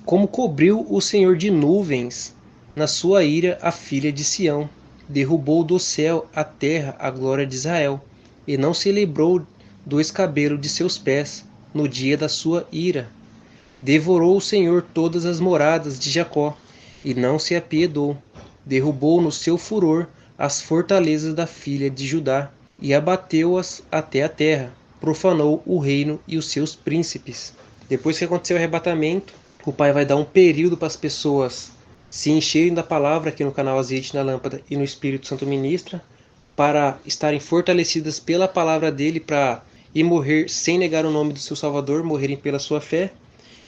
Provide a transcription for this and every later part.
Como cobriu o Senhor de nuvens, na sua ira, a filha de Sião. Derrubou do céu à terra a glória de Israel, e não se lembrou do escabelo de seus pés, no dia da sua ira. Devorou o Senhor todas as moradas de Jacó, e não se apiedou. Derrubou no seu furor as fortalezas da filha de Judá, e abateu-as até a terra. Profanou o reino e os seus príncipes. Depois que aconteceu o arrebatamento, o Pai vai dar um período para as pessoas se encherem da palavra aqui no canal Azeite na Lâmpada e no Espírito Santo Ministra, para estarem fortalecidas pela palavra dele, para ir morrer sem negar o nome do seu Salvador, morrerem pela sua fé.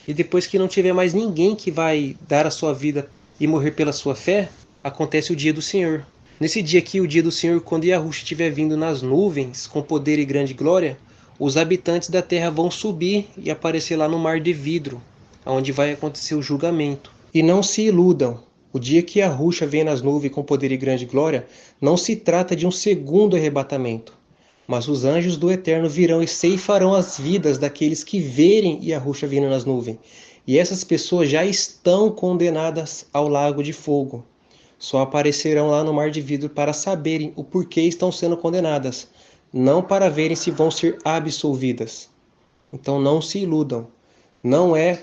E depois que não tiver mais ninguém que vai dar a sua vida e morrer pela sua fé, acontece o dia do Senhor. Nesse dia aqui, o dia do Senhor, quando Yahushua estiver vindo nas nuvens, com poder e grande glória, os habitantes da terra vão subir e aparecer lá no mar de vidro, onde vai acontecer o julgamento. E não se iludam, o dia que Yahushua vem nas nuvens com poder e grande glória, não se trata de um segundo arrebatamento. Mas os anjos do Eterno virão e ceifarão as vidas daqueles que verem Yahushua vindo nas nuvens. E essas pessoas já estão condenadas ao lago de fogo. Só aparecerão lá no mar de vidro para saberem o porquê estão sendo condenadas, não para verem se vão ser absolvidas. Então não se iludam. Não é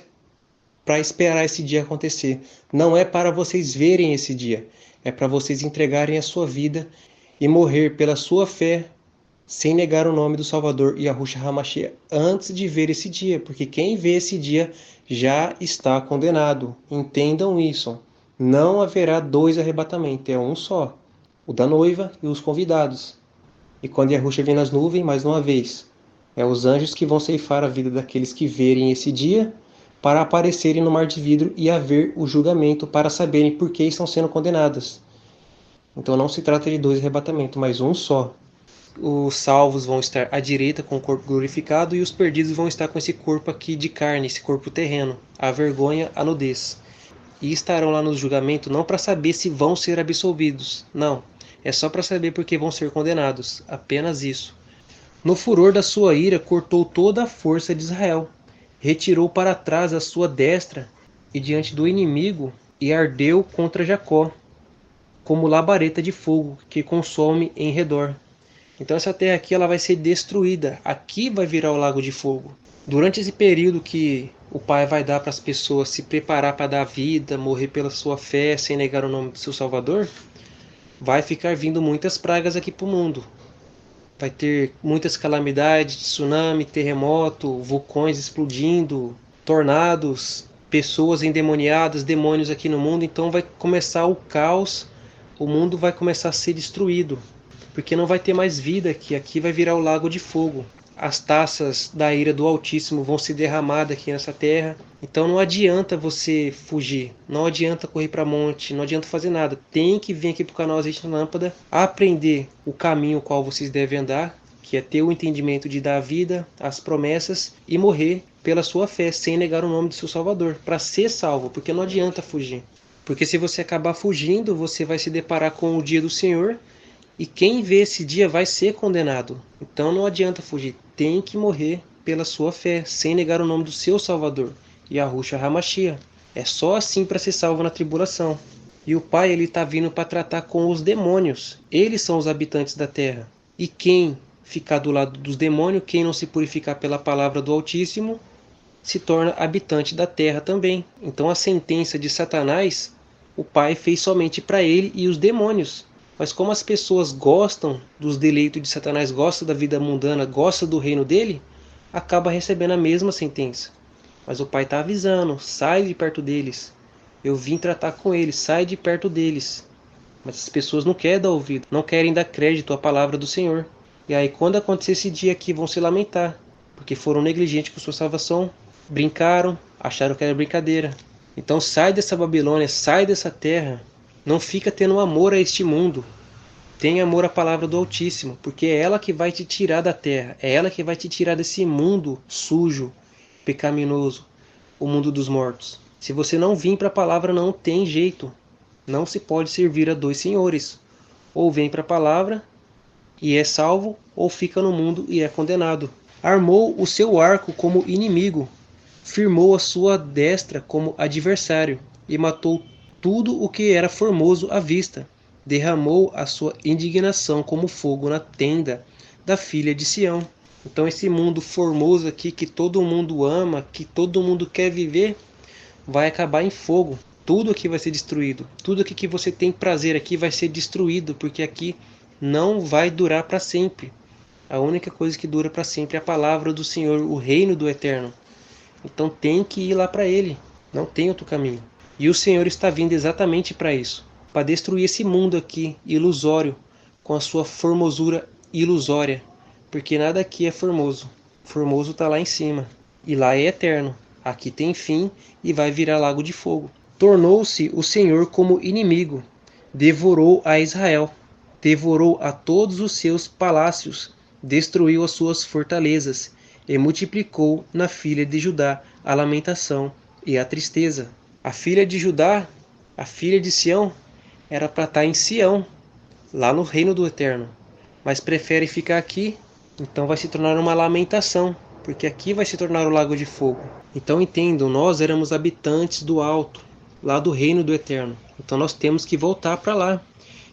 para esperar esse dia acontecer. Não é para vocês verem esse dia. É para vocês entregarem a sua vida e morrer pela sua fé, sem negar o nome do Salvador Yahushua HaMashiach antes de ver esse dia, porque quem vê esse dia já está condenado. Entendam isso. Não haverá dois arrebatamentos, é um só, o da noiva e os convidados. E quando Yahushua vem nas nuvens, mais uma vez, é os anjos que vão ceifar a vida daqueles que verem esse dia, para aparecerem no mar de vidro e haver o julgamento, para saberem por que estão sendo condenadas. Então não se trata de dois arrebatamentos, mas um só. Os salvos vão estar à direita com o corpo glorificado, e os perdidos vão estar com esse corpo aqui de carne, esse corpo terreno, a vergonha, a nudez. E estarão lá no julgamento não para saber se vão ser absolvidos, não, é só para saber porque vão ser condenados, apenas isso. No furor da sua ira cortou toda a força de Israel, retirou para trás a sua destra e diante do inimigo, e ardeu contra Jacó, como labareda de fogo que consome em redor. Então essa terra aqui ela vai ser destruída. Aqui vai virar o lago de fogo. Durante esse período que o Pai vai dar para as pessoas se preparar para dar vida, morrer pela sua fé, sem negar o nome do seu Salvador, vai ficar vindo muitas pragas aqui para o mundo. Vai ter muitas calamidades, tsunami, terremoto, vulcões explodindo, tornados, pessoas endemoniadas, demônios aqui no mundo. Então vai começar o caos, o mundo vai começar a ser destruído, porque não vai ter mais vida aqui vai virar o lago de fogo. As taças da ira do Altíssimo vão se derramar aqui nessa terra. Então não adianta você fugir, não adianta correr para monte, não adianta fazer nada. Tem que vir aqui para o canal Azeite na Lâmpada, aprender o caminho qual vocês devem andar, que é ter o entendimento de dar vida, as promessas e morrer pela sua fé, sem negar o nome do seu Salvador, para ser salvo, porque não adianta fugir. Porque se você acabar fugindo, você vai se deparar com o dia do Senhor, e quem vê esse dia vai ser condenado. Então não adianta fugir, tem que morrer pela sua fé, sem negar o nome do seu Salvador, Yahushua HaMashiach. É só assim para ser salvo na tribulação. E o Pai ele está vindo para tratar com os demônios. Eles são os habitantes da terra. E quem ficar do lado dos demônios, quem não se purificar pela palavra do Altíssimo, se torna habitante da terra também. Então a sentença de Satanás, o Pai fez somente para ele e os demônios. Mas como as pessoas gostam dos deleitos de Satanás, gostam da vida mundana, gostam do reino dele, acaba recebendo a mesma sentença. Mas o Pai está avisando, sai de perto deles. Eu vim tratar com eles, sai de perto deles. Mas as pessoas não querem dar ouvido, não querem dar crédito à palavra do Senhor. E aí quando acontecer esse dia aqui, vão se lamentar, porque foram negligentes com sua salvação, brincaram, acharam que era brincadeira. Então sai dessa Babilônia, sai dessa terra. Não fica tendo amor a este mundo. Tenha amor à palavra do Altíssimo, porque é ela que vai te tirar da terra. É ela que vai te tirar desse mundo sujo, pecaminoso, o mundo dos mortos. Se você não vir para a palavra, não tem jeito. Não se pode servir a dois senhores. Ou vem para a palavra e é salvo, ou fica no mundo e é condenado. Armou o seu arco como inimigo. firmou a sua destra como adversário e matou tudo o que era formoso à vista. Derramou a sua indignação como fogo na tenda da filha de Sião. Então esse mundo formoso aqui que todo mundo ama, que todo mundo quer viver, vai acabar em fogo. Tudo aqui vai ser destruído. Tudo aqui que você tem prazer aqui vai ser destruído, porque aqui não vai durar para sempre. A única coisa que dura para sempre é a palavra do Senhor, o reino do Eterno. Então tem que ir lá para Ele. Não tem outro caminho. E o Senhor está vindo exatamente para isso. Para destruir esse mundo aqui, ilusório, com a sua formosura ilusória. Porque nada aqui é formoso. Formoso está lá em cima. E lá é eterno. Aqui tem fim e vai virar lago de fogo. Tornou-se o Senhor como inimigo. Devorou a Israel. Devorou a todos os seus palácios. Destruiu as suas fortalezas. E multiplicou na filha de Judá a lamentação e a tristeza. A filha de Judá, a filha de Sião, era para estar em Sião, lá no reino do Eterno. Mas prefere ficar aqui, então vai se tornar uma lamentação, porque aqui vai se tornar o lago de fogo. Então entendam, nós éramos habitantes do alto, lá do reino do Eterno. Então nós temos que voltar para lá.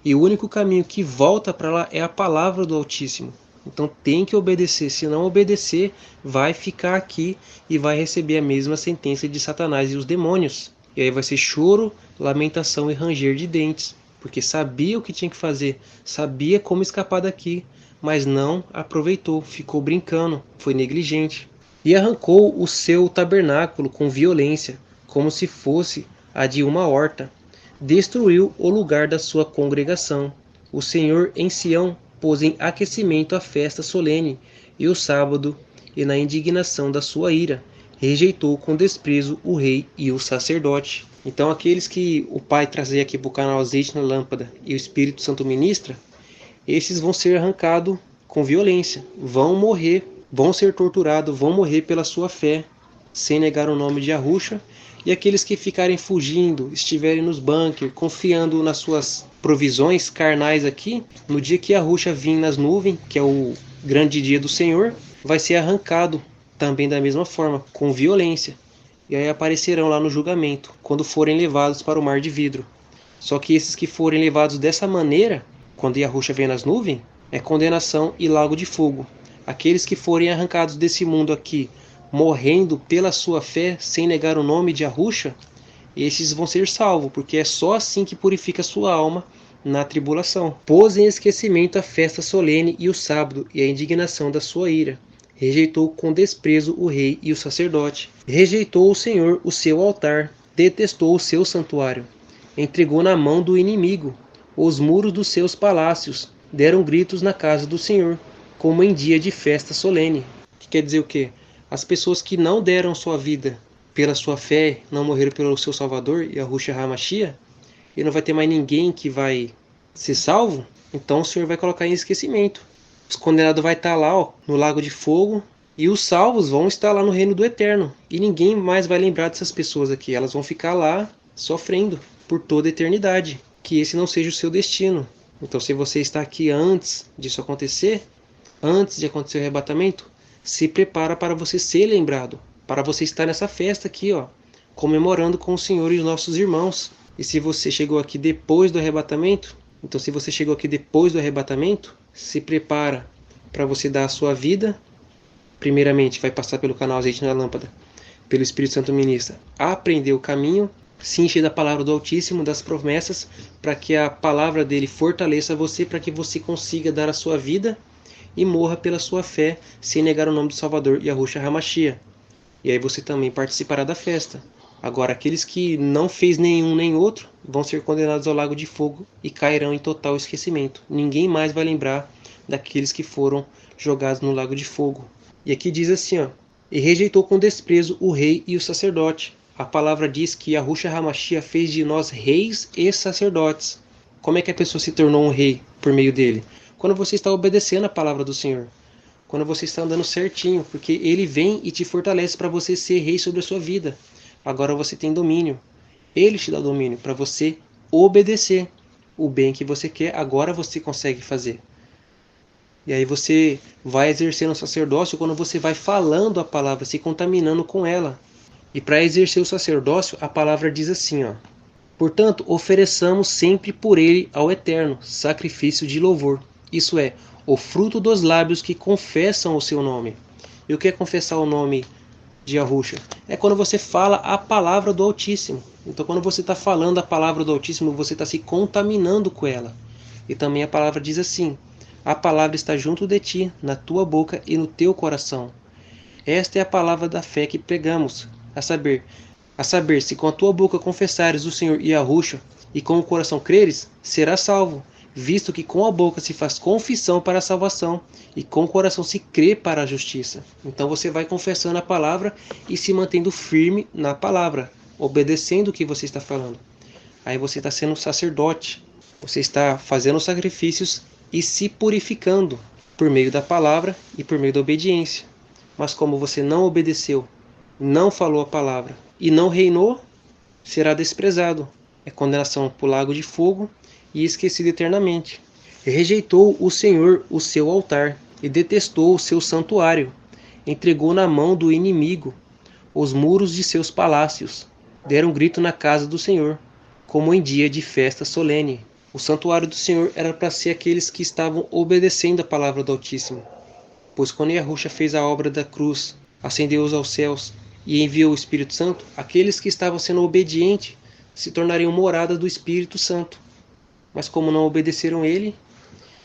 E o único caminho que volta para lá é a palavra do Altíssimo. Então tem que obedecer. Se não obedecer, vai ficar aqui e vai receber a mesma sentença de Satanás e os demônios. E aí vai ser choro, lamentação e ranger de dentes. Porque sabia o que tinha que fazer, sabia como escapar daqui, mas não aproveitou, ficou brincando, foi negligente. E arrancou o seu tabernáculo com violência, como se fosse a de uma horta. Destruiu o lugar da sua congregação. O Senhor em Sião pôs em aquecimento a festa solene e o sábado, e na indignação da sua ira, rejeitou com desprezo o rei e o sacerdote. Então aqueles que o Pai trazer aqui para o canal Azeite na Lâmpada e o Espírito Santo ministra, esses vão ser arrancados com violência, vão morrer, vão ser torturados, vão morrer pela sua fé, sem negar o nome de Yahushua. E aqueles que ficarem fugindo, estiverem nos bunkers, confiando nas suas provisões carnais aqui, no dia que Yahushua vir nas nuvens, que é o grande dia do Senhor, vai ser arrancado também da mesma forma, com violência. E aí aparecerão lá no julgamento, quando forem levados para o mar de vidro. Só que esses que forem levados dessa maneira, quando Yahushua vem nas nuvens, é condenação e lago de fogo. Aqueles que forem arrancados desse mundo aqui, morrendo pela sua fé, sem negar o nome de Yahushua, esses vão ser salvos, porque é só assim que purifica sua alma na tribulação. Pôs em esquecimento a festa solene e o sábado, e a indignação da sua ira. Rejeitou com desprezo o rei e o sacerdote. Rejeitou o Senhor o seu altar. Detestou o seu santuário. Entregou na mão do inimigo os muros dos seus palácios. Deram gritos na casa do Senhor, como em dia de festa solene. Que quer dizer o quê? As pessoas que não deram sua vida pela sua fé, não morreram pelo seu Salvador, Yahushua HaMashiach, e não vai ter mais ninguém que vai ser salvo, então o Senhor vai colocar em esquecimento. Os condenados vai estar lá, ó, no lago de fogo, e os salvos vão estar lá no reino do Eterno. E ninguém mais vai lembrar dessas pessoas aqui. Elas vão ficar lá sofrendo por toda a eternidade. Que esse não seja o seu destino. Então se você está aqui antes disso acontecer, antes de acontecer o arrebatamento, se prepara para você ser lembrado, para você estar nessa festa aqui, ó, comemorando com o Senhor e os nossos irmãos. E se você chegou aqui depois do arrebatamento, então se você chegou aqui depois do arrebatamento, se prepara para você dar a sua vida. Primeiramente vai passar pelo canal Azeite na Lâmpada, pelo Espírito Santo ministra, aprender o caminho, se encher da palavra do Altíssimo, das promessas, para que a palavra dele fortaleça você, para que você consiga dar a sua vida e morra pela sua fé, sem negar o nome do Salvador, Yahushua HaMashiach. E aí você também participará da festa. Agora, aqueles que não fez nenhum nem outro, vão ser condenados ao lago de fogo e cairão em total esquecimento. Ninguém mais vai lembrar daqueles que foram jogados no lago de fogo. E aqui diz assim, ó, e rejeitou com desprezo o rei e o sacerdote. A palavra diz que Yahushua HaMashiach fez de nós reis e sacerdotes. Como é que a pessoa se tornou um rei por meio dele? Quando você está obedecendo a palavra do Senhor. Quando você está andando certinho, porque ele vem e te fortalece para você ser rei sobre a sua vida. Agora você tem domínio. Ele te dá domínio para você obedecer. O bem que você quer, agora você consegue fazer. E aí você vai exercendo o sacerdócio quando você vai falando a palavra, se contaminando com ela. E para exercer o sacerdócio, a palavra diz assim, ó: portanto, ofereçamos sempre por ele ao Eterno sacrifício de louvor. Isso é, o fruto dos lábios que confessam o seu nome. E o que é confessar o nome de Yahusha? É quando você fala a palavra do Altíssimo. Então, quando você está falando a palavra do Altíssimo, você está se contaminando com ela. E também a palavra diz assim: a palavra está junto de ti, na tua boca e no teu coração. Esta é a palavra da fé que pregamos, a saber, se com a tua boca confessares o Senhor Yahusha e com o coração creres, serás salvo, visto que com a boca se faz confissão para a salvação e com o coração se crê para a justiça. Então você vai confessando a palavra e se mantendo firme na palavra, obedecendo o que você está falando. Aí você está sendo sacerdote, você está fazendo sacrifícios e se purificando por meio da palavra e por meio da obediência. Mas como você não obedeceu, não falou a palavra e não reinou, será desprezado. É condenação para o lago de fogo e esquecido eternamente. Rejeitou o Senhor o seu altar e detestou o seu santuário. Entregou na mão do inimigo os muros de seus palácios. Deram um grito na casa do Senhor, como em dia de festa solene. O santuário do Senhor era para ser aqueles que estavam obedecendo a palavra do Altíssimo. Pois quando Yahusha fez a obra da cruz, ascendeu-os aos céus e enviou o Espírito Santo, aqueles que estavam sendo obedientes se tornariam morada do Espírito Santo. Mas como não obedeceram ele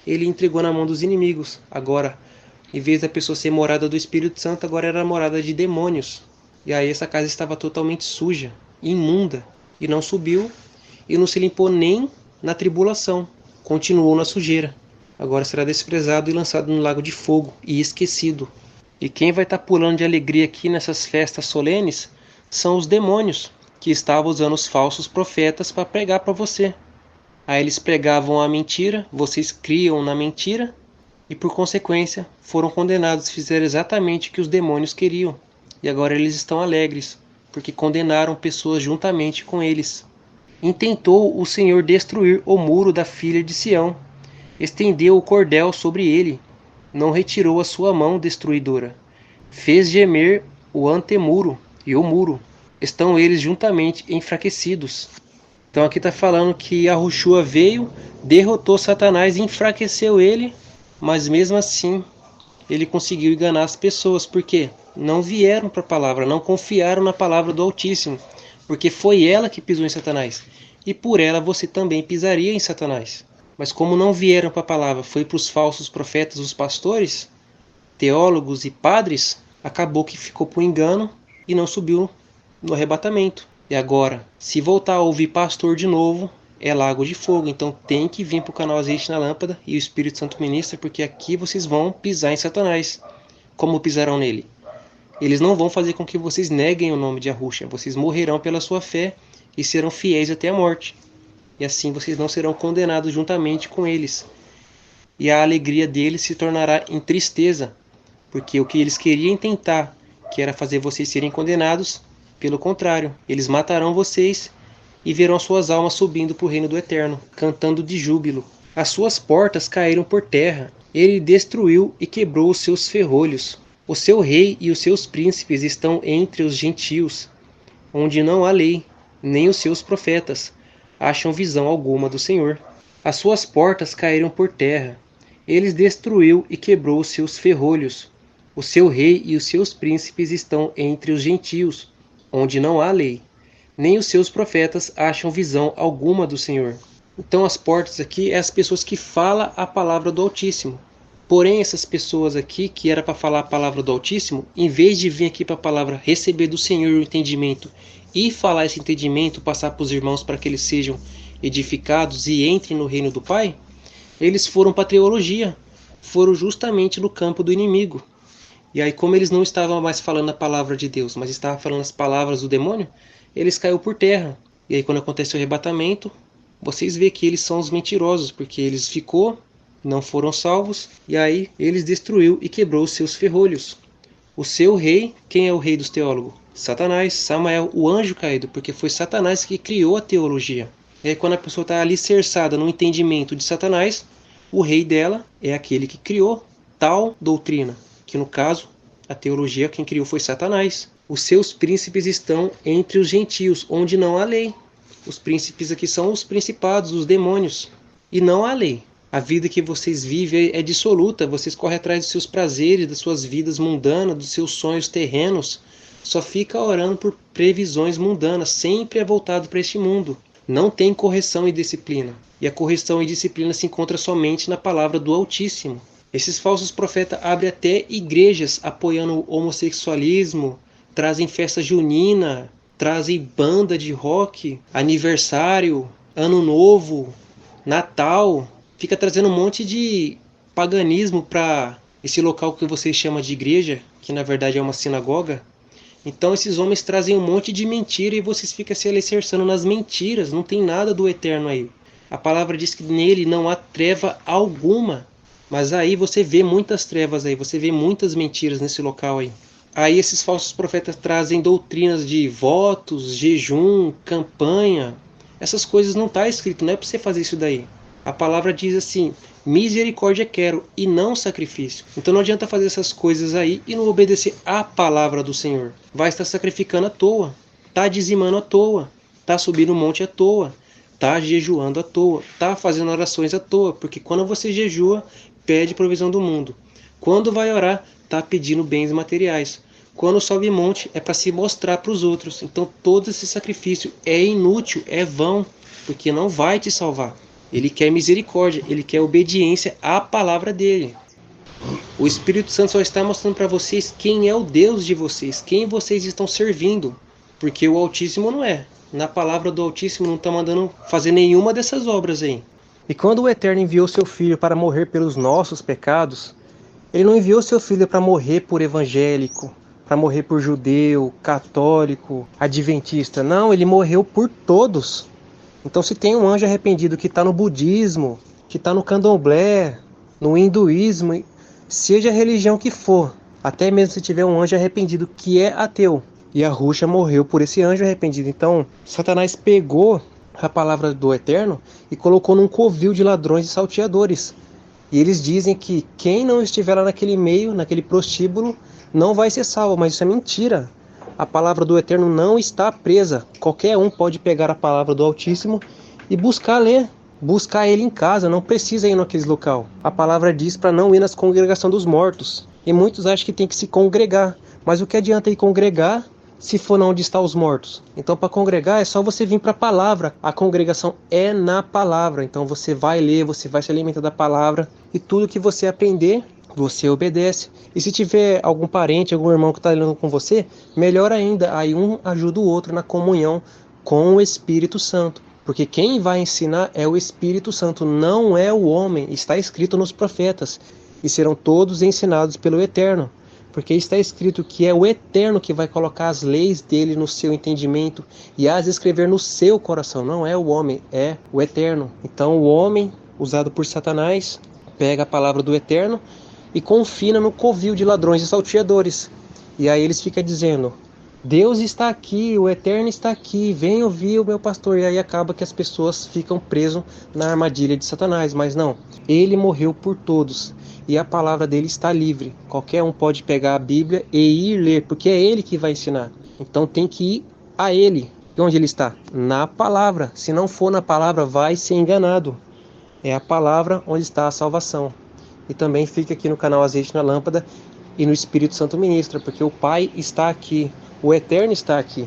entregou na mão dos inimigos. Agora, em vez da pessoa ser morada do Espírito Santo, agora era morada de demônios. E aí essa casa estava totalmente suja, imunda, e não subiu e não se limpou nem na tribulação. Continuou na sujeira. Agora será desprezado e lançado no lago de fogo e esquecido. E quem vai estar pulando de alegria aqui nessas festas solenes são os demônios, que estavam usando os falsos profetas para pregar para você. Aí eles pregavam a mentira, vocês criam na mentira, e por consequência foram condenados, fizeram exatamente o que os demônios queriam. E agora eles estão alegres, porque condenaram pessoas juntamente com eles. Intentou o Senhor destruir o muro da filha de Sião, estendeu o cordel sobre ele, não retirou a sua mão destruidora. Fez gemer o antemuro e o muro. Estão eles juntamente enfraquecidos. Então aqui está falando que Yahushua veio, derrotou Satanás e enfraqueceu ele, mas mesmo assim ele conseguiu enganar as pessoas. Por quê? Não vieram para a palavra, não confiaram na palavra do Altíssimo, porque foi ela que pisou em Satanás. E por ela você também pisaria em Satanás. Mas como não vieram para a palavra, foi para os falsos profetas, os pastores, teólogos e padres, acabou que ficou por engano e não subiu no arrebatamento. E agora, se voltar a ouvir pastor de novo, é lago de fogo. Então tem que vir para o canal Azeite na Lâmpada e o Espírito Santo ministra, porque aqui vocês vão pisar em Satanás. Como pisarão nele? Eles não vão fazer com que vocês neguem o nome de Yahusha. Vocês morrerão pela sua fé e serão fiéis até a morte. E assim vocês não serão condenados juntamente com eles. E a alegria deles se tornará em tristeza, porque o que eles queriam tentar, que era fazer vocês serem condenados, pelo contrário, eles matarão vocês e verão suas almas subindo para o reino do Eterno, cantando de júbilo. As suas portas caíram por terra, ele destruiu e quebrou os seus ferrolhos. O seu rei e os seus príncipes estão entre os gentios, onde não há lei, nem os seus profetas acham visão alguma do Senhor. As suas portas caíram por terra. Eles destruiu e quebrou os seus ferrolhos. O seu rei e os seus príncipes estão entre os gentios, onde não há lei. Nem os seus profetas acham visão alguma do Senhor. Então as portas aqui é as pessoas que falam a palavra do Altíssimo. Porém essas pessoas aqui, que era para falar a palavra do Altíssimo, em vez de vir aqui para a palavra receber do Senhor o entendimento e falar esse entendimento, passar para os irmãos para que eles sejam edificados e entrem no reino do Pai, eles foram para a teologia, foram justamente no campo do inimigo. E aí, como eles não estavam mais falando a palavra de Deus, mas estavam falando as palavras do demônio, eles caíram por terra. E aí, quando aconteceu o arrebatamento, vocês veem que eles são os mentirosos, porque eles não foram salvos, e aí eles destruiu e quebrou os seus ferrolhos. O seu rei, quem é o rei dos teólogos? Satanás, Samael, o anjo caído, porque foi Satanás que criou a teologia. E aí, quando a pessoa está alicerçada no entendimento de Satanás, o rei dela é aquele que criou tal doutrina, que no caso, a teologia quem criou foi Satanás. Os seus príncipes estão entre os gentios, onde não há lei. Os príncipes aqui são os principados, os demônios, e não há lei. A vida que vocês vivem é dissoluta, vocês correm atrás dos seus prazeres, das suas vidas mundanas, dos seus sonhos terrenos, só fica orando por previsões mundanas, sempre é voltado para este mundo. Não tem correção e disciplina. E a correção e disciplina se encontra somente na palavra do Altíssimo. Esses falsos profetas abrem até igrejas apoiando o homossexualismo, trazem festa junina, trazem banda de rock, aniversário, ano novo, Natal. Fica trazendo um monte de paganismo para esse local que vocês chamam de igreja, que na verdade é uma sinagoga. Então esses homens trazem um monte de mentira e vocês ficam se alicerçando nas mentiras, não tem nada do eterno aí. A palavra diz que nele não há treva alguma, mas aí você vê muitas trevas aí, você vê muitas mentiras nesse local aí. Aí esses falsos profetas trazem doutrinas de votos, jejum, campanha. Essas coisas não está escrito, não é para você fazer isso daí. A palavra diz assim, misericórdia quero e não sacrifício. Então não adianta fazer essas coisas aí e não obedecer à palavra do Senhor. Vai estar sacrificando à toa, está dizimando à toa, está subindo o monte à toa, está jejuando à toa, está fazendo orações à toa. Porque quando você jejua, pede provisão do mundo. Quando vai orar, está pedindo bens materiais. Quando sobe monte, é para se mostrar para os outros. Então todo esse sacrifício é inútil, é vão, porque não vai te salvar. Ele quer misericórdia, ele quer obediência à palavra dele. O Espírito Santo só está mostrando para vocês quem é o Deus de vocês, quem vocês estão servindo. Porque o Altíssimo não é. Na palavra do Altíssimo não está mandando fazer nenhuma dessas obras aí. E quando o Eterno enviou seu Filho para morrer pelos nossos pecados, ele não enviou seu Filho para morrer por evangélico, para morrer por judeu, católico, adventista. Não, ele morreu por todos. Então se tem um anjo arrependido que está no budismo, que está no candomblé, no hinduísmo, seja a religião que for, até mesmo se tiver um anjo arrependido que é ateu, e a Ruxa morreu por esse anjo arrependido. Então Satanás pegou a palavra do Eterno e colocou num covil de ladrões e salteadores. E eles dizem que quem não estiver lá naquele meio, naquele prostíbulo, não vai ser salvo, mas isso é mentira. A palavra do Eterno não está presa. Qualquer um pode pegar a palavra do Altíssimo e buscar ler. Buscar ele em casa, não precisa ir naquele local. A palavra diz para não ir nas congregações dos mortos. E muitos acham que tem que se congregar. Mas o que adianta ir congregar se for onde estão os mortos? Então para congregar é só você vir para a palavra. A congregação é na palavra. Então você vai ler, você vai se alimentar da palavra. E tudo que você aprender, você obedece. E se tiver algum parente, algum irmão que está lendo com você, melhor ainda, aí um ajuda o outro na comunhão com o Espírito Santo. Porque quem vai ensinar é o Espírito Santo, não é o homem. Está escrito nos profetas. E serão todos ensinados pelo Eterno. Porque está escrito que é o Eterno que vai colocar as leis dele no seu entendimento e as escrever no seu coração. Não é o homem, é o Eterno. Então o homem, usado por Satanás, pega a palavra do Eterno e confina no covil de ladrões e salteadores. E aí eles ficam dizendo, Deus está aqui, o Eterno está aqui, vem ouvir o meu pastor. E aí acaba que as pessoas ficam presas na armadilha de Satanás. Mas não, ele morreu por todos. E a palavra dele está livre. Qualquer um pode pegar a Bíblia e ir ler, porque é ele que vai ensinar. Então tem que ir a ele. E onde ele está? Na palavra. Se não for na palavra, vai ser enganado. É a palavra onde está a salvação. E também fica aqui no canal Azeite na Lâmpada e no Espírito Santo Ministra, porque o Pai está aqui, o Eterno está aqui.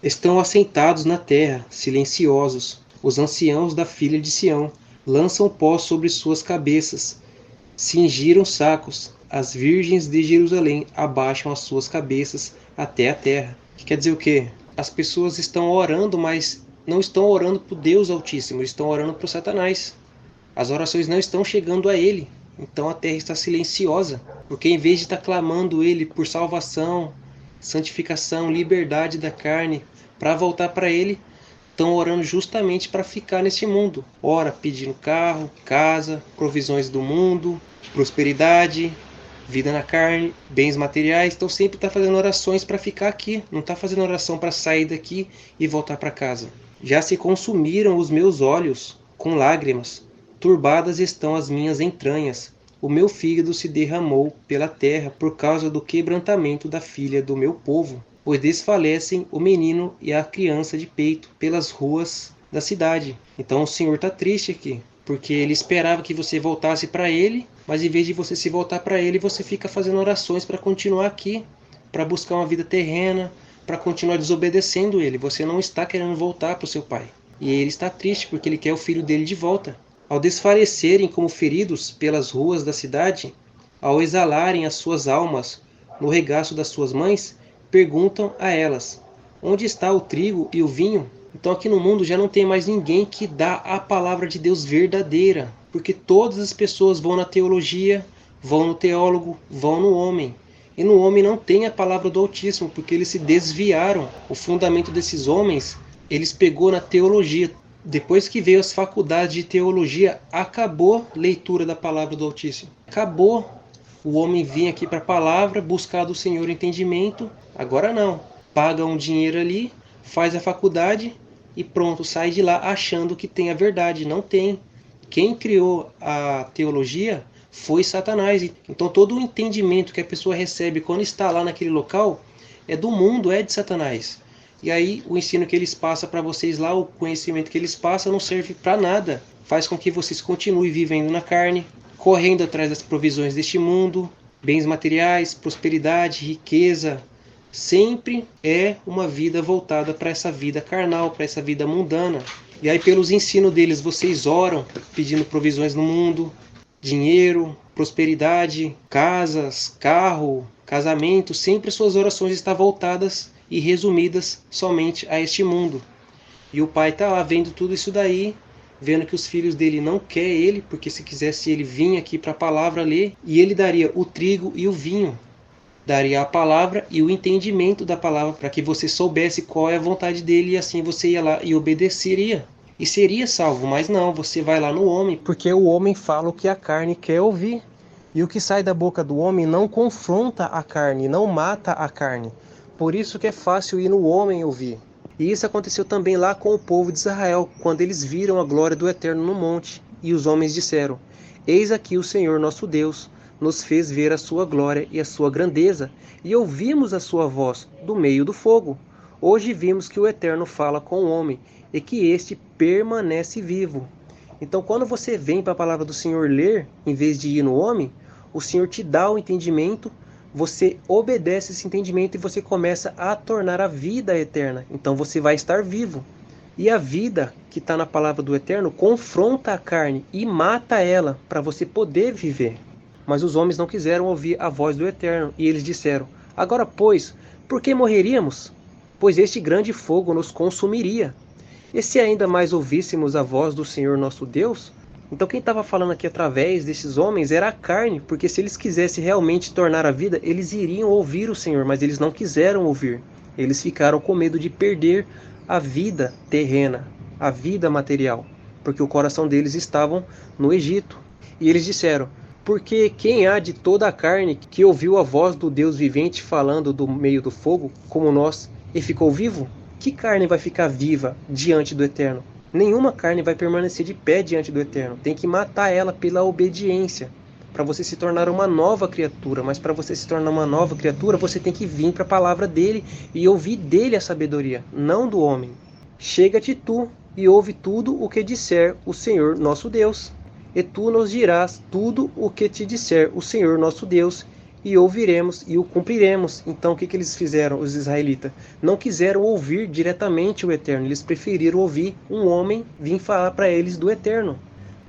Estão assentados na terra, silenciosos, os anciãos da filha de Sião, lançam pó sobre suas cabeças, cingiram sacos, as virgens de Jerusalém abaixam as suas cabeças até a terra. Que quer dizer o quê? As pessoas estão orando, mas não estão orando para o Deus Altíssimo, estão orando para o Satanás. As orações não estão chegando a ele. Então a terra está silenciosa, porque em vez de estar clamando ele por salvação, santificação, liberdade da carne, para voltar para ele, estão orando justamente para ficar neste mundo. Ora pedindo carro, casa, provisões do mundo, prosperidade, vida na carne, bens materiais. Então sempre está fazendo orações para ficar aqui, não está fazendo oração para sair daqui e voltar para casa. Já se consumiram os meus olhos com lágrimas. Turbadas estão as minhas entranhas. O meu fígado se derramou pela terra por causa do quebrantamento da filha do meu povo. pois desfalecem o menino e a criança de peito pelas ruas da cidade. Então o Senhor está triste aqui, porque ele esperava que você voltasse para ele, mas em vez de você se voltar para ele, você fica fazendo orações para continuar aqui, para buscar uma vida terrena, para continuar desobedecendo ele. Você não está querendo voltar para o seu pai. E ele está triste porque ele quer o filho dele de volta. Ao desfalecerem como feridos pelas ruas da cidade, ao exalarem as suas almas no regaço das suas mães, perguntam a elas: onde está o trigo e o vinho? Então aqui no mundo já não tem mais ninguém que dá a palavra de Deus verdadeira, porque todas as pessoas vão na teologia, vão no teólogo, vão no homem. E no homem não tem a palavra do Altíssimo, porque eles se desviaram. O fundamento desses homens, eles pegou na teologia. Depois que veio as faculdades de teologia, acabou a leitura da palavra do Altíssimo. Acabou. O homem vinha aqui para a palavra, buscar do Senhor entendimento. Agora não. Paga um dinheiro ali, faz a faculdade e pronto, sai de lá achando que tem a verdade. Não tem. Quem criou a teologia foi Satanás. Então todo o entendimento que a pessoa recebe quando está lá naquele local é do mundo, é de Satanás. E aí o ensino que eles passam para vocês lá, o conhecimento que eles passam não serve para nada. Faz com que vocês continuem vivendo na carne, correndo atrás das provisões deste mundo, bens materiais, prosperidade, riqueza. Sempre é uma vida voltada para essa vida carnal, para essa vida mundana. E aí pelos ensinos deles vocês oram pedindo provisões no mundo, dinheiro, prosperidade, casas, carro, casamento. Sempre suas orações estão voltadas e resumidas somente a este mundo. E o pai está lá vendo tudo isso daí, vendo que os filhos dele não querem ele, porque se quisesse ele vinha aqui para a palavra ler, e ele daria o trigo e o vinho, daria a palavra e o entendimento da palavra, para que você soubesse qual é a vontade dele, e assim você ia lá e obedeceria, e seria salvo. Mas não, você vai lá no homem, porque o homem fala o que a carne quer ouvir, e o que sai da boca do homem não confronta a carne, não mata a carne. Por isso que é fácil ir no homem ouvir. E isso aconteceu também lá com o povo de Israel, quando eles viram a glória do Eterno no monte. E os homens disseram: eis aqui o Senhor nosso Deus, nos fez ver a sua glória e a sua grandeza, e ouvimos a sua voz do meio do fogo. Hoje vimos que o Eterno fala com o homem, e que este permanece vivo. Então quando você vem para a palavra do Senhor ler, em vez de ir no homem, o Senhor te dá o entendimento, você obedece esse entendimento e você começa a tornar a vida eterna. Então você vai estar vivo. E a vida que está na palavra do Eterno confronta a carne e mata ela para você poder viver. Mas os homens não quiseram ouvir a voz do Eterno. E eles disseram: agora pois, por que morreríamos? Pois este grande fogo nos consumiria. E se ainda mais ouvíssemos a voz do Senhor nosso Deus? Então quem estava falando aqui através desses homens era a carne, porque se eles quisessem realmente tornar a vida, eles iriam ouvir o Senhor, mas eles não quiseram ouvir. Eles ficaram com medo de perder a vida terrena, a vida material, porque o coração deles estava no Egito. E eles disseram: porque quem há de toda a carne que ouviu a voz do Deus vivente falando do meio do fogo, como nós, e ficou vivo? Que carne vai ficar viva diante do Eterno? Nenhuma carne vai permanecer de pé diante do Eterno. Tem que matar ela pela obediência, para você se tornar uma nova criatura. Mas para você se tornar uma nova criatura, você tem que vir para a palavra dele e ouvir dele a sabedoria, não do homem. Chega-te tu e ouve tudo o que disser o Senhor nosso Deus. E tu nos dirás tudo o que te disser o Senhor nosso Deus, e ouviremos e o cumpriremos. Então o que eles fizeram, os israelitas? Não quiseram ouvir diretamente o Eterno, eles preferiram ouvir um homem vir falar para eles do Eterno.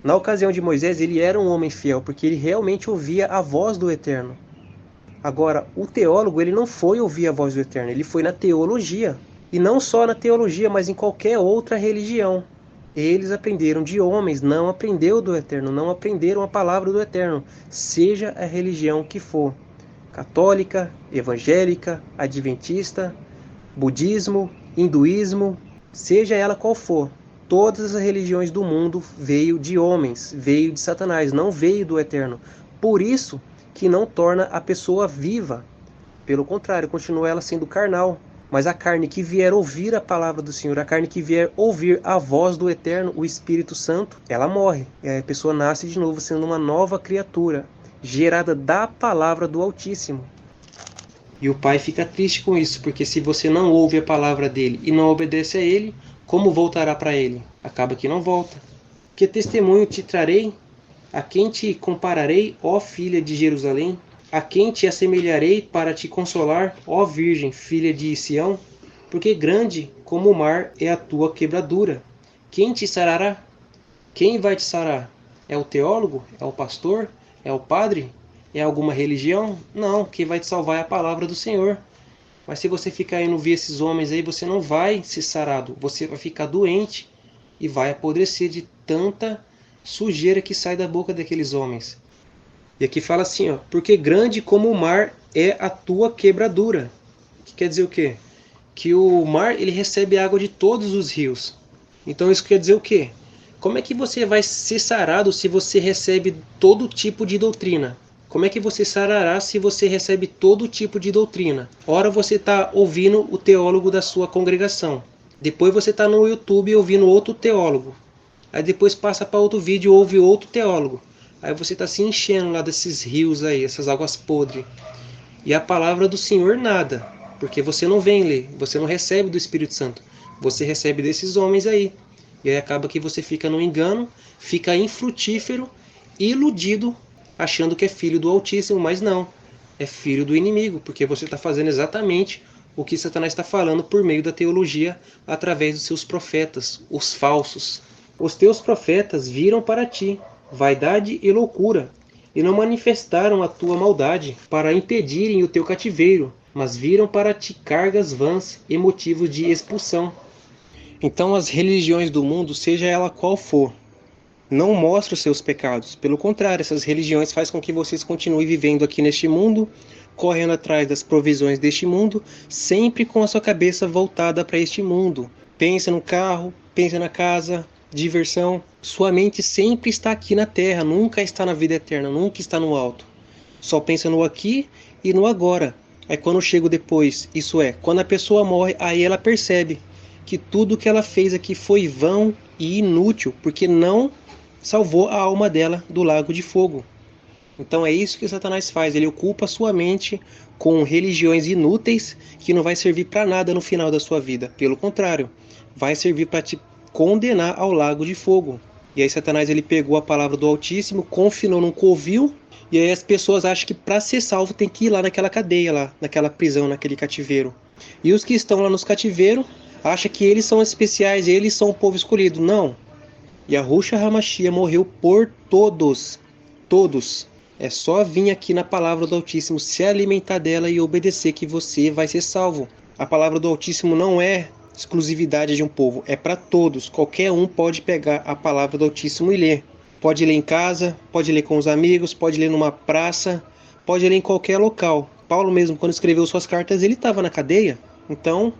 Na ocasião de Moisés, ele era um homem fiel, porque ele realmente ouvia a voz do Eterno. Agora, o teólogo, ele não foi ouvir a voz do Eterno, ele foi na teologia. E não só na teologia, mas em qualquer outra religião. Eles aprenderam de homens, não aprendeu do Eterno, não aprenderam a palavra do Eterno, seja a religião que for, católica, evangélica, adventista, budismo, hinduísmo, seja ela qual for. Todas as religiões do mundo veio de homens, veio de Satanás, não veio do Eterno. Por isso que não torna a pessoa viva, pelo contrário, continua ela sendo carnal. Mas a carne que vier ouvir a palavra do Senhor, a carne que vier ouvir a voz do Eterno, o Espírito Santo, ela morre. E a pessoa nasce de novo sendo uma nova criatura, gerada da palavra do Altíssimo. E o pai fica triste com isso, porque se você não ouve a palavra dele e não obedece a ele, como voltará para ele? Acaba que não volta. Que testemunho te trarei? A quem te compararei, ó filha de Jerusalém? A quem te assemelharei para te consolar, ó Virgem, filha de Sião? Porque grande como o mar é a tua quebradura. Quem te sarará? Quem vai te sarar? É o teólogo? É o pastor? É o padre? É alguma religião? Não, quem vai te salvar é a palavra do Senhor. Mas se você ficar indo ver esses homens aí, você não vai ser sarado. Você vai ficar doente e vai apodrecer de tanta sujeira que sai da boca daqueles homens. E aqui fala assim, ó, porque grande como o mar é a tua quebradura. Que quer dizer o quê? Que o mar ele recebe água de todos os rios. Então isso quer dizer o quê? Como é que você vai ser sarado se você recebe todo tipo de doutrina? Como é que você sarará se você recebe todo tipo de doutrina? Ora você está ouvindo o teólogo da sua congregação. Depois você está no YouTube ouvindo outro teólogo. Aí depois passa para outro vídeo e ouve outro teólogo. Aí você está se enchendo lá desses rios aí, essas águas podres. E a palavra do Senhor nada. Porque você não vem ler, você não recebe do Espírito Santo. Você recebe desses homens aí. E aí acaba que você fica no engano, fica infrutífero, iludido, achando que é filho do Altíssimo, mas não. É filho do inimigo, porque você está fazendo exatamente o que Satanás está falando por meio da teologia, através dos seus profetas, os falsos. Os teus profetas viram para ti vaidade e loucura, e não manifestaram a tua maldade para impedirem o teu cativeiro, mas viram para ti cargas vãs e motivos de expulsão. Então as religiões do mundo, seja ela qual for, não mostram os seus pecados. Pelo contrário, essas religiões fazem com que vocês continuem vivendo aqui neste mundo, correndo atrás das provisões deste mundo, sempre com a sua cabeça voltada para este mundo. Pensa no carro, pensa na casa, diversão. Sua mente sempre está aqui na terra, nunca está na vida eterna, nunca está no alto. Só pensa no aqui e no agora. Aí quando chega depois, isso é, quando a pessoa morre, aí ela percebe que tudo que ela fez aqui foi vão e inútil, porque não salvou a alma dela do lago de fogo. Então é isso que Satanás faz, ele ocupa a sua mente com religiões inúteis que não vai servir para nada no final da sua vida. Pelo contrário, vai servir para te condenar ao lago de fogo. E aí Satanás ele pegou a palavra do Altíssimo, confinou num covil, e aí as pessoas acham que para ser salvo tem que ir lá naquela cadeia, lá naquela prisão, naquele cativeiro. E os que estão lá nos cativeiros acham que eles são especiais, eles são o povo escolhido. Não. Yahushua HaMashiach morreu por todos. Todos. É só vir aqui na palavra do Altíssimo, se alimentar dela e obedecer que você vai ser salvo. A palavra do Altíssimo não é exclusividade de um povo, é para todos. Qualquer um pode pegar a palavra do Altíssimo e ler. Pode ler em casa, pode ler com os amigos, pode ler numa praça, pode ler em qualquer local. Paulo mesmo, quando escreveu suas cartas, ele estava na cadeia. Então,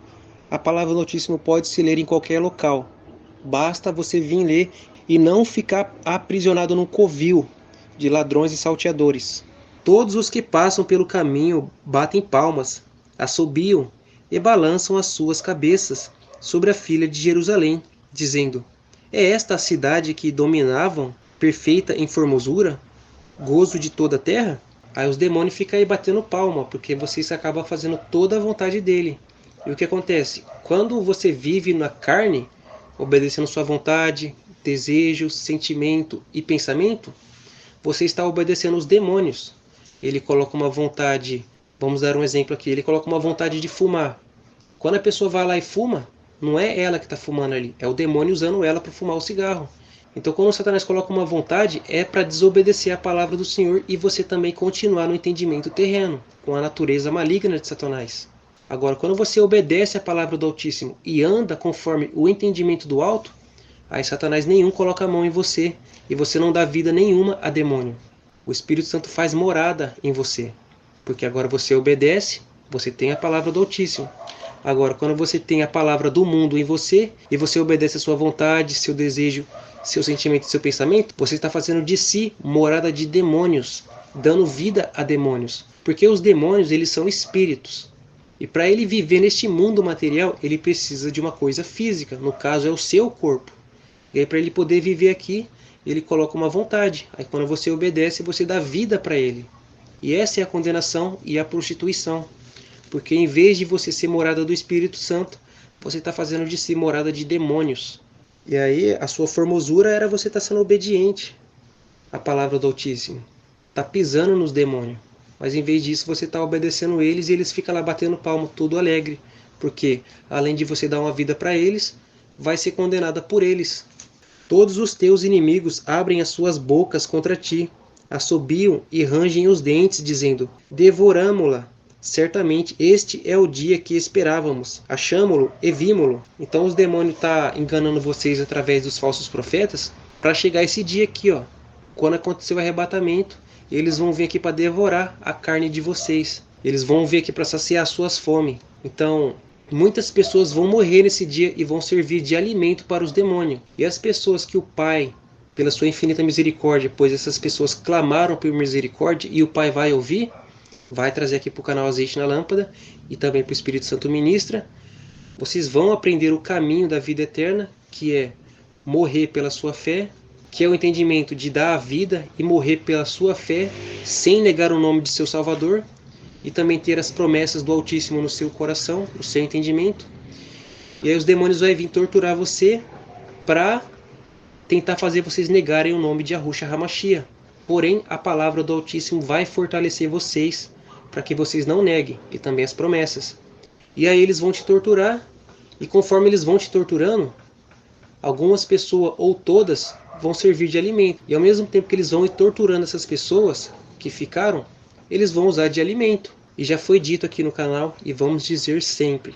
a palavra do Altíssimo pode se ler em qualquer local. Basta você vir ler e não ficar aprisionado num covil de ladrões e salteadores. Todos os que passam pelo caminho batem palmas, assobiam e balançam as suas cabeças sobre a filha de Jerusalém, dizendo: é esta a cidade que dominavam, perfeita em formosura, gozo de toda a terra? Aí os demônios ficam aí batendo palma, porque vocês acabam fazendo toda a vontade dele. E o que acontece? Quando você vive na carne, obedecendo sua vontade, desejo, sentimento e pensamento, você está obedecendo os demônios. Ele coloca uma vontade, vamos dar um exemplo aqui, ele coloca uma vontade de fumar. Quando a pessoa vai lá e fuma, não é ela que está fumando ali, é o demônio usando ela para fumar o cigarro. Então quando o Satanás coloca uma vontade, é para desobedecer a palavra do Senhor e você também continuar no entendimento terreno, com a natureza maligna de Satanás. Agora, quando você obedece a palavra do Altíssimo e anda conforme o entendimento do alto, aí Satanás nenhum coloca a mão em você e você não dá vida nenhuma a demônio. O Espírito Santo faz morada em você, porque agora você obedece, você tem a palavra do Altíssimo. Agora, quando você tem a palavra do mundo em você e você obedece a sua vontade, seu desejo, seu sentimento, seu pensamento, você está fazendo de si morada de demônios, dando vida a demônios, porque os demônios eles são espíritos. E para ele viver neste mundo material, ele precisa de uma coisa física, no caso é o seu corpo. E aí para ele poder viver aqui, ele coloca uma vontade. Aí quando você obedece, você dá vida para ele. E essa é a condenação e a prostituição. porque em vez de você ser morada do Espírito Santo, você está fazendo de si morada de demônios. E aí a sua formosura era você estar sendo obediente à palavra do Altíssimo. Está pisando nos demônios. Mas em vez disso você está obedecendo eles e eles ficam lá batendo palmo, todo alegre. Porque além de você dar uma vida para eles, vai ser condenada por eles. Todos os teus inimigos abrem as suas bocas contra ti, assobiam e rangem os dentes, dizendo: devoramo-la. Certamente este é o dia que esperávamos. Achamo-lo e vimo-lo. Então os demônios estão enganando vocês através dos falsos profetas para chegar esse dia aqui, ó. Quando acontecer o arrebatamento, eles vão vir aqui para devorar a carne de vocês. Eles vão vir aqui para saciar suas fomes. Então, muitas pessoas vão morrer nesse dia e vão servir de alimento para os demônios. E as pessoas que o Pai, pela sua infinita misericórdia, pois essas pessoas clamaram por misericórdia e o Pai vai ouvir, vai trazer aqui para o canal Azeite na Lâmpada e também para o Espírito Santo Ministra. Vocês vão aprender o caminho da vida eterna, que é morrer pela sua fé, que é o entendimento de dar a vida e morrer pela sua fé, sem negar o nome de seu Salvador, e também ter as promessas do Altíssimo no seu coração, no seu entendimento. E aí os demônios vão vir torturar você para tentar fazer vocês negarem o nome de Yahushua HaMashiach. Porém, a palavra do Altíssimo vai fortalecer vocês para que vocês não neguem, e também as promessas. E aí eles vão te torturar, e conforme eles vão te torturando, algumas pessoas ou todas vão servir de alimento. E ao mesmo tempo que eles vão ir torturando essas pessoas que ficaram, eles vão usar de alimento. E já foi dito aqui no canal, e vamos dizer sempre: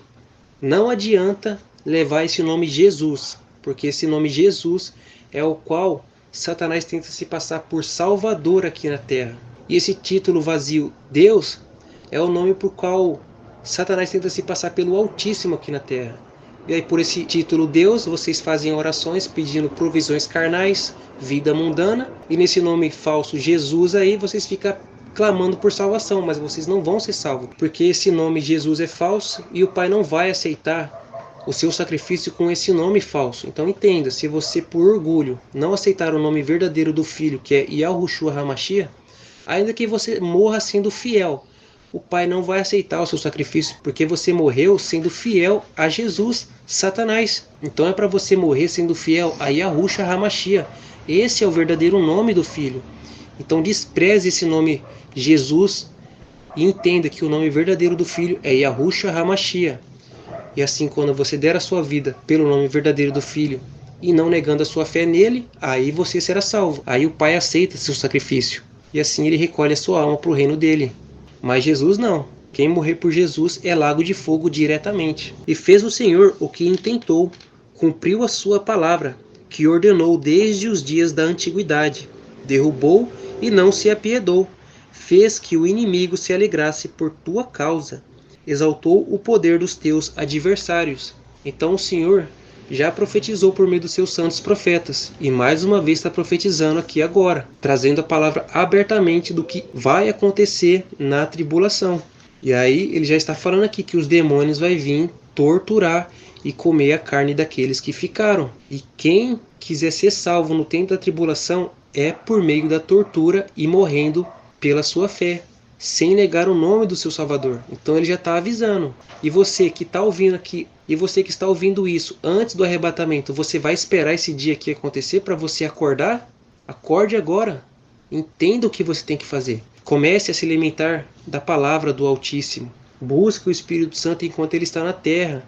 não adianta levar esse nome Jesus, porque esse nome Jesus é o qual Satanás tenta se passar por Salvador aqui na Terra. E esse título vazio, Deus, é o nome por qual Satanás tenta se passar pelo Altíssimo aqui na Terra. E aí por esse título Deus, vocês fazem orações pedindo provisões carnais, vida mundana. E nesse nome falso Jesus aí, vocês ficam clamando por salvação, mas vocês não vão ser salvos. Porque esse nome Jesus é falso e o Pai não vai aceitar o seu sacrifício com esse nome falso. Então entenda, se você por orgulho não aceitar o nome verdadeiro do Filho, que é Yahushua HaMashiach, ainda que você morra sendo fiel, o Pai não vai aceitar o seu sacrifício, porque você morreu sendo fiel a Jesus, Satanás. Então é para você morrer sendo fiel a Yahushua HaMashiach. Esse é o verdadeiro nome do Filho. Então despreze esse nome Jesus e entenda que o nome verdadeiro do Filho é Yahushua HaMashiach. E assim, quando você der a sua vida pelo nome verdadeiro do Filho e não negando a sua fé nele, aí você será salvo. Aí o Pai aceita seu sacrifício. E assim ele recolhe a sua alma para o reino dele. Mas Jesus não. Quem morrer por Jesus é lago de fogo diretamente. E fez o Senhor o que intentou, cumpriu a sua palavra, que ordenou desde os dias da antiguidade. Derrubou e não se apiedou. Fez que o inimigo se alegrasse por tua causa. Exaltou o poder dos teus adversários. Então o Senhor já profetizou por meio dos seus santos profetas, e mais uma vez está profetizando aqui agora, trazendo a palavra abertamente do que vai acontecer na tribulação. E aí ele já está falando aqui que os demônios vão vir torturar e comer a carne daqueles que ficaram. E quem quiser ser salvo no tempo da tribulação é por meio da tortura e morrendo pela sua fé, sem negar o nome do seu Salvador. Então ele já está avisando. E você que está ouvindo aqui, e você que está ouvindo isso antes do arrebatamento, você vai esperar esse dia aqui acontecer para você acordar? Acorde agora. Entenda o que você tem que fazer. Comece a se alimentar da palavra do Altíssimo. Busque o Espírito Santo enquanto ele está na terra.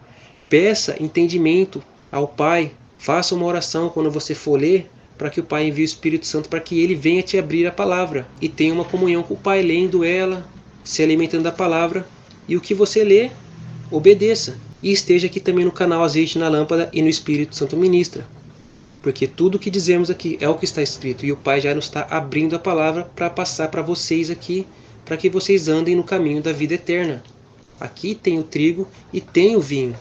Peça entendimento ao Pai. Faça uma oração quando você for ler, para que o Pai envie o Espírito Santo para que ele venha te abrir a palavra. E tenha uma comunhão com o Pai, lendo ela, se alimentando da palavra. E o que você lê, obedeça. E esteja aqui também no canal Azeite na Lâmpada e no Espírito Santo Ministra. Porque tudo o que dizemos aqui é o que está escrito. E o Pai já nos está abrindo a palavra para passar para vocês aqui, para que vocês andem no caminho da vida eterna. Aqui tem o trigo e tem o vinho.